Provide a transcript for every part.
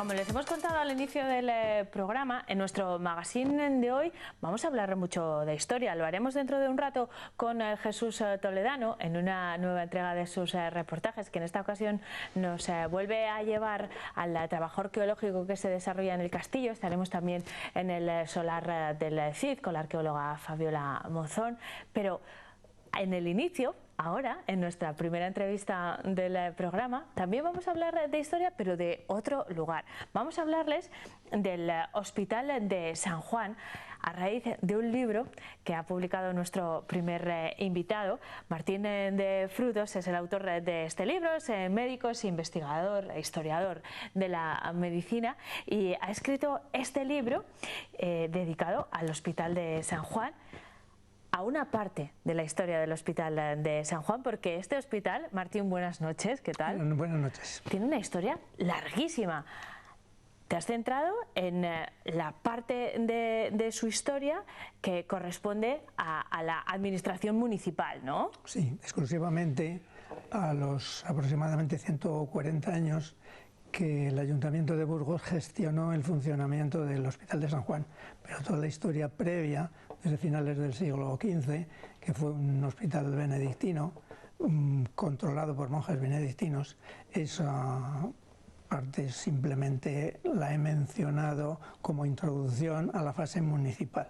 como les hemos contado al inicio del programa, en nuestro magazine de hoy vamos a hablar mucho de historia. Lo haremos dentro de un rato con Jesús Toledano en una nueva entrega de sus reportajes, que en esta ocasión nos vuelve a llevar al trabajo arqueológico que se desarrolla en el castillo. Estaremos también en el solar del Cid con la arqueóloga Fabiola Monzón, pero en el inicio, ahora, en nuestra primera entrevista del programa, también vamos a hablar de historia, pero de otro lugar. Vamos a hablarles del Hospital de San Juan, a raíz de un libro que ha publicado nuestro primer invitado. Martín de Frutos es el autor de este libro, es médico, es investigador, historiador de la medicina, y ha escrito este libro dedicado al Hospital de San Juan, a una parte de la historia del Hospital de San Juan, porque este hospital, Martín, buenas noches, ¿qué tal? Buenas noches. Tiene una historia larguísima. Te has centrado en la parte de su historia que corresponde a la administración municipal, ¿no? Sí, exclusivamente a los aproximadamente 140 años que el Ayuntamiento de Burgos gestionó el funcionamiento del Hospital de San Juan, pero toda la historia previa, desde finales del siglo XV, que fue un hospital benedictino, controlado por monjes benedictinos, esa parte simplemente la he mencionado como introducción a la fase municipal.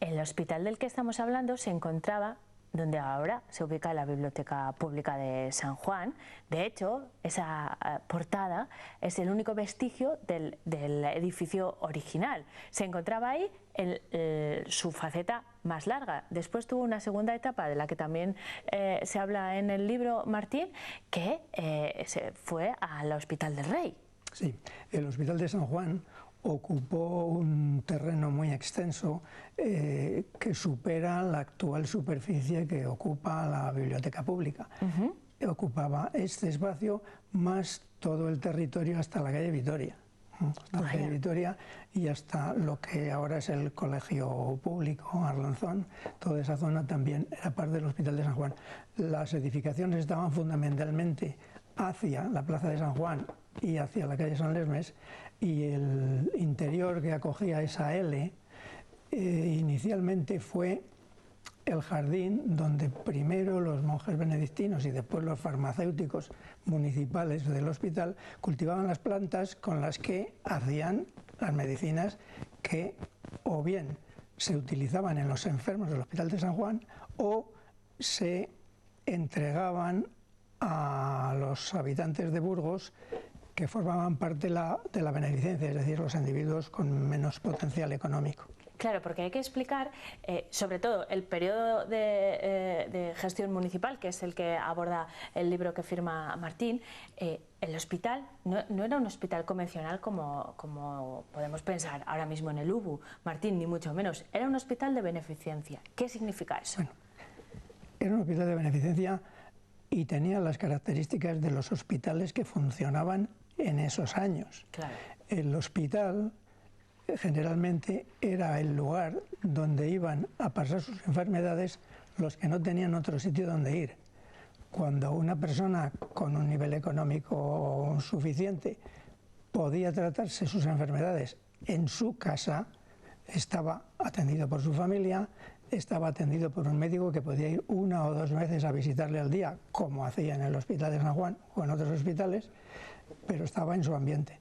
El hospital del que estamos hablando se encontraba donde ahora se ubica la Biblioteca Pública de San Juan. De hecho, esa portada es el único vestigio del edificio original. Se encontraba ahí en su faceta más larga. Después tuvo una segunda etapa de la que también se habla en el libro, Martín, que se fue al Hospital del Rey. Sí, el Hospital de San Juan ocupó un terreno muy extenso que supera la actual superficie que ocupa la biblioteca pública. Ocupaba este espacio más todo el territorio hasta la calle Vitoria. Hasta la calle Vitoria y hasta lo que ahora es el Colegio Público, Arlanzón. Toda esa zona también era parte del Hospital de San Juan. Las edificaciones estaban fundamentalmente hacia la Plaza de San Juan y hacia la calle San Lesmes, y el interior que acogía esa L inicialmente fue el jardín donde primero los monjes benedictinos y después los farmacéuticos municipales del hospital cultivaban las plantas con las que hacían las medicinas que o bien se utilizaban en los enfermos del Hospital de San Juan o se entregaban a los habitantes de Burgos que formaban parte de la beneficencia, es decir, los individuos con menos potencial económico. Claro, porque hay que explicar, sobre todo, el periodo de gestión municipal, que es el que aborda el libro que firma Martín. El hospital no era un hospital convencional como podemos pensar ahora mismo en el UBU, Martín, ni mucho menos. Era un hospital de beneficencia. ¿Qué significa eso? Bueno, era un hospital de beneficencia y tenía las características de los hospitales que funcionaban en esos años. Claro. El hospital generalmente era el lugar donde iban a pasar sus enfermedades los que no tenían otro sitio donde ir. Cuando una persona con un nivel económico suficiente podía tratarse sus enfermedades en su casa, estaba atendido por su familia, estaba atendido por un médico que podía ir una o dos veces a visitarle al día, como hacía en el Hospital de San Juan o en otros hospitales, pero estaba en su ambiente.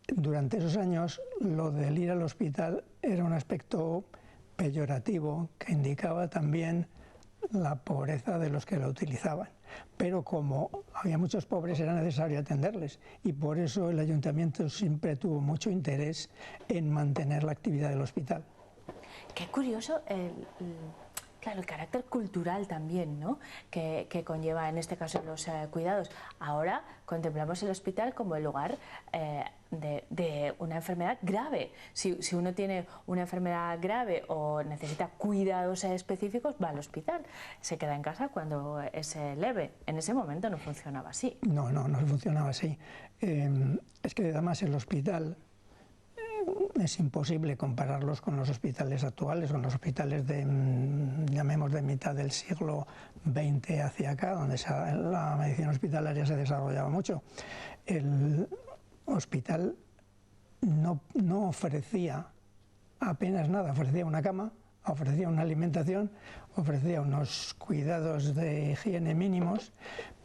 Durante esos años, lo del ir al hospital era un aspecto peyorativo que indicaba también la pobreza de los que lo utilizaban. Pero como había muchos pobres, era necesario atenderles, y por eso el ayuntamiento siempre tuvo mucho interés en mantener la actividad del hospital. Qué curioso claro, el carácter cultural también, ¿no?, que conlleva en este caso los cuidados. Ahora contemplamos el hospital como el lugar de una enfermedad grave. Si uno tiene una enfermedad grave o necesita cuidados específicos, va al hospital. Se queda en casa cuando es leve. En ese momento no funcionaba así. No funcionaba así. Es que además el hospital es imposible compararlos con los hospitales actuales, con los hospitales de, llamemos, de mitad del siglo XX hacia acá, donde la medicina hospitalaria se desarrollaba mucho. hospital no ofrecía apenas nada, ofrecía una cama, ofrecía una alimentación, ofrecía unos cuidados de higiene mínimos,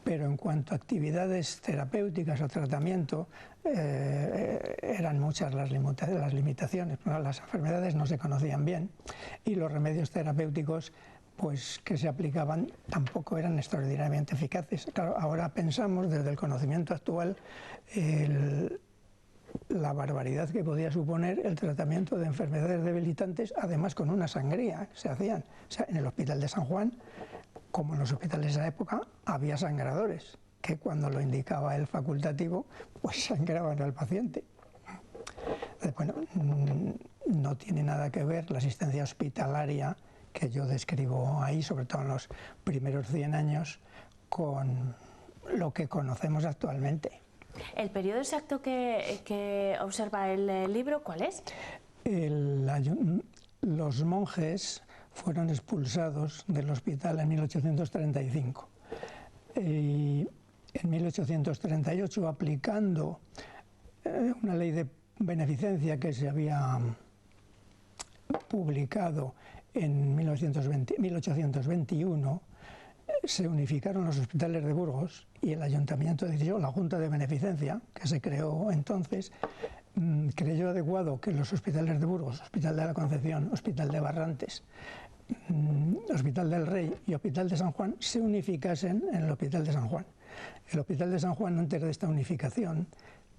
pero en cuanto a actividades terapéuticas o tratamiento, eran muchas las limitaciones. Las enfermedades no se conocían bien y los remedios terapéuticos pues, que se aplicaban tampoco eran extraordinariamente eficaces. Claro, ahora pensamos desde el conocimiento actual la barbaridad que podía suponer el tratamiento de enfermedades debilitantes, además con una sangría que se hacían. O sea, en el Hospital de San Juan, como en los hospitales de esa época, había sangradores, que cuando lo indicaba el facultativo, pues sangraban al paciente. Bueno, no tiene nada que ver la asistencia hospitalaria que yo describo ahí, sobre todo en los primeros 100 años, con lo que conocemos actualmente. ¿El periodo exacto que observa el libro, cuál es? Los monjes fueron expulsados del hospital en 1835. Y en 1838, aplicando una ley de beneficencia que se había publicado en 1821, se unificaron los hospitales de Burgos y el ayuntamiento decidió, la Junta de Beneficencia, que se creó entonces, creyó adecuado que los hospitales de Burgos, Hospital de la Concepción, Hospital de Barrantes, Hospital del Rey y Hospital de San Juan se unificasen en el Hospital de San Juan. El Hospital de San Juan, antes de esta unificación,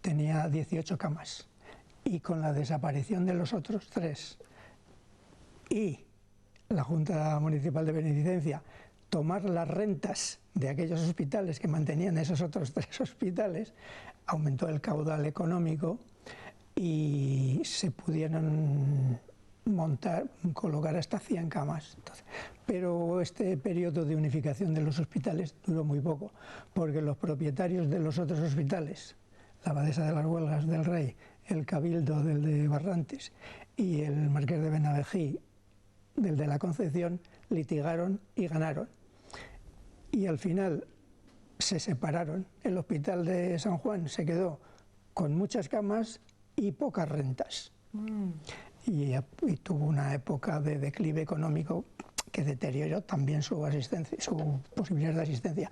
tenía 18 camas y con la desaparición de los otros 3 y la Junta Municipal de Beneficencia tomar las rentas de aquellos hospitales que mantenían esos otros 3 hospitales, aumentó el caudal económico y se pudieron colocar hasta 100 camas. Entonces, pero este periodo de unificación de los hospitales duró muy poco, porque los propietarios de los otros hospitales, la Abadesa de las Huelgas del Rey, el Cabildo del de Barrantes y el Marqués de Benavejí del de la Concepción, litigaron y ganaron. Y al final se separaron. El Hospital de San Juan se quedó con muchas camas y pocas rentas. Y tuvo una época de declive económico que deterioró también su posibilidad de asistencia.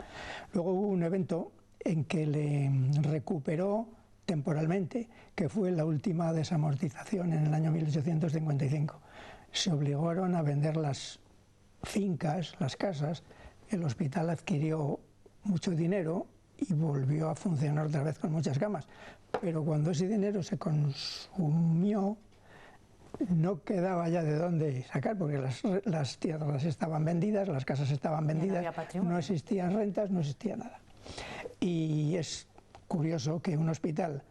Luego hubo un evento en que le recuperó temporalmente, que fue la última desamortización en el año 1855. Se obligaron a vender las fincas, las casas. El hospital adquirió mucho dinero y volvió a funcionar otra vez con muchas camas. Pero cuando ese dinero se consumió, no quedaba ya de dónde sacar, porque las tierras estaban vendidas, las casas estaban vendidas, no existían rentas, no existía nada. Y es curioso que un hospital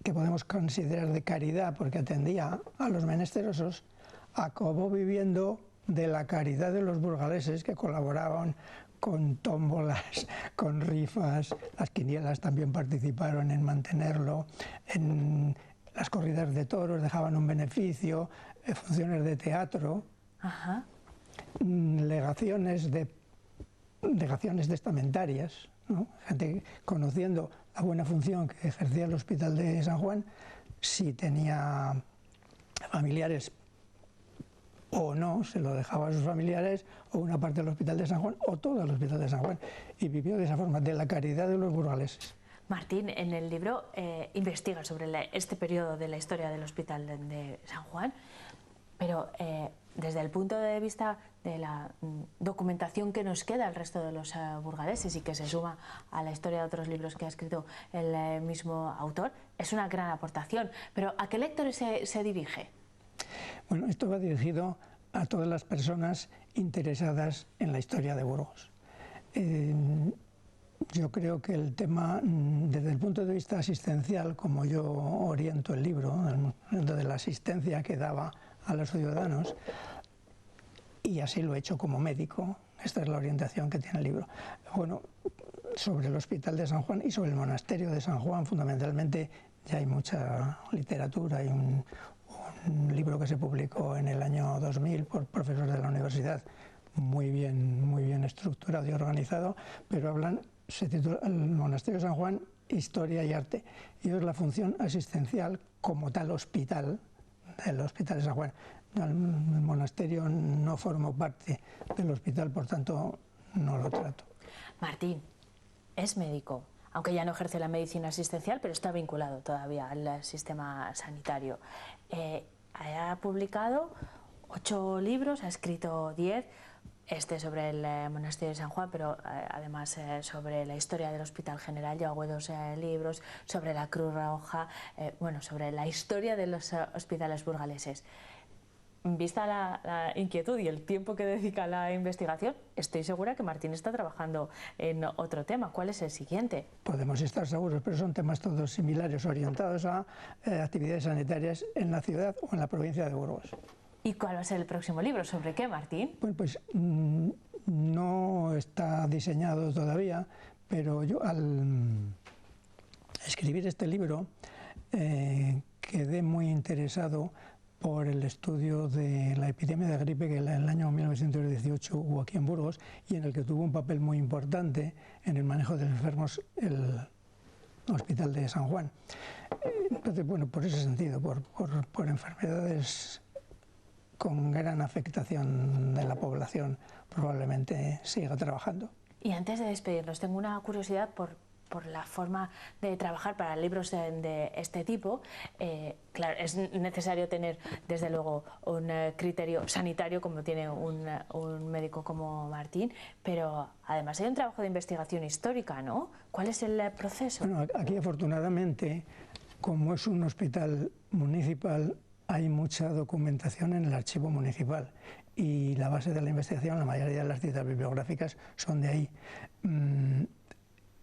que podemos considerar de caridad, porque atendía a los menesterosos, acabó viviendo de la caridad de los burgaleses que colaboraban con tómbolas, con rifas. Las quinielas también participaron en mantenerlo, en las corridas de toros dejaban un beneficio, funciones de teatro, legaciones testamentarias, ¿no? Gente conociendo la buena función que ejercía el Hospital de San Juan, si tenía familiares o no, se lo dejaba a sus familiares, o una parte del Hospital de San Juan, o todo el Hospital de San Juan, y vivió de esa forma, de la caridad de los burgaleses. Martín, en el libro investiga sobre este periodo de la historia del Hospital de San Juan, pero desde el punto de vista de la documentación que nos queda al resto de los burgaleses y que se suma a la historia de otros libros que ha escrito el mismo autor, es una gran aportación. Pero ¿a qué lectores se dirige? Bueno, esto va dirigido a todas las personas interesadas en la historia de Burgos. Yo creo que el tema, desde el punto de vista asistencial, como yo oriento el libro, de la asistencia que daba a los ciudadanos, y así lo he hecho como médico, esta es la orientación que tiene el libro. Bueno, sobre el Hospital de San Juan y sobre el Monasterio de San Juan, fundamentalmente, ya hay mucha literatura, hay un libro que se publicó en el año 2000 por profesores de la universidad, muy bien estructurado y organizado, pero se titula El Monasterio de San Juan historia y arte. Y es la función asistencial como tal hospital, del Hospital de San Juan. El monasterio no formó parte del hospital, por tanto no lo trato. Martín es médico, aunque ya no ejerce la medicina asistencial, pero está vinculado todavía al sistema sanitario. Ha publicado 8 libros, ha escrito 10, este sobre el monasterio de San Juan, pero además sobre la historia del Hospital General. Yo hago 2 libros sobre la Cruz Roja, bueno, sobre la historia de los hospitales burgaleses. Vista la inquietud y el tiempo que dedica a la investigación, estoy segura que Martín está trabajando en otro tema. ¿Cuál es el siguiente? Podemos estar seguros, pero son temas todos similares, orientados a actividades sanitarias en la ciudad o en la provincia de Burgos. ¿Y cuál va a ser el próximo libro? ¿Sobre qué, Martín? Bueno, pues no está diseñado todavía, pero yo al escribir este libro quedé muy interesado por el estudio de la epidemia de gripe que en el año 1918 hubo aquí en Burgos y en el que tuvo un papel muy importante en el manejo de los enfermos el Hospital de San Juan. Entonces, bueno, por ese sentido, por enfermedades con gran afectación de la población, probablemente siga trabajando. Y antes de despedirnos, tengo una curiosidad por la forma de trabajar para libros de este tipo. Claro, es necesario tener, desde luego, un criterio sanitario como tiene un médico como Martín, pero además hay un trabajo de investigación histórica, ¿no? ¿Cuál es el proceso? Bueno, aquí afortunadamente, como es un hospital municipal, hay mucha documentación en el archivo municipal y la base de la investigación, la mayoría de las citas bibliográficas son de ahí.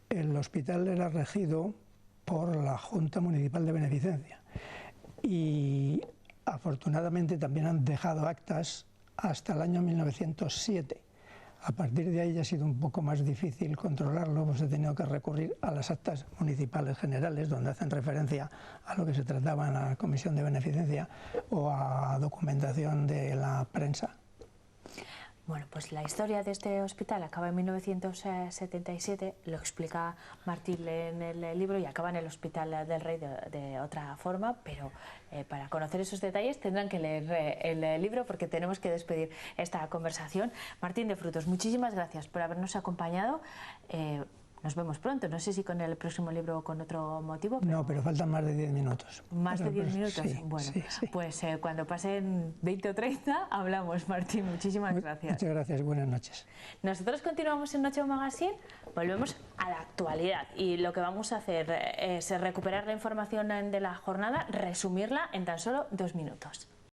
El hospital era regido por la Junta Municipal de Beneficencia y afortunadamente también han dejado actas hasta el año 1907. A partir de ahí ya ha sido un poco más difícil controlarlo, pues he tenido que recurrir a las actas municipales generales, donde hacen referencia a lo que se trataba en la Comisión de Beneficencia o a documentación de la prensa. Bueno, pues la historia de este hospital acaba en 1977, lo explica Martín en el libro, y acaba en el Hospital del Rey de otra forma, pero para conocer esos detalles tendrán que leer el libro porque tenemos que despedir esta conversación. Martín de Frutos, muchísimas gracias por habernos acompañado. Nos vemos pronto, no sé si con el próximo libro o con otro motivo. No, pero faltan más de 10 minutos. ¿Más de 10 minutos? Sí, bueno, sí. Pues cuando pasen 20 o 30 hablamos, Martín. Muchísimas gracias. Muchas gracias, buenas noches. Nosotros continuamos en Noche Magazine, volvemos a la actualidad y lo que vamos a hacer es recuperar la información de la jornada, resumirla en tan solo 2 minutos.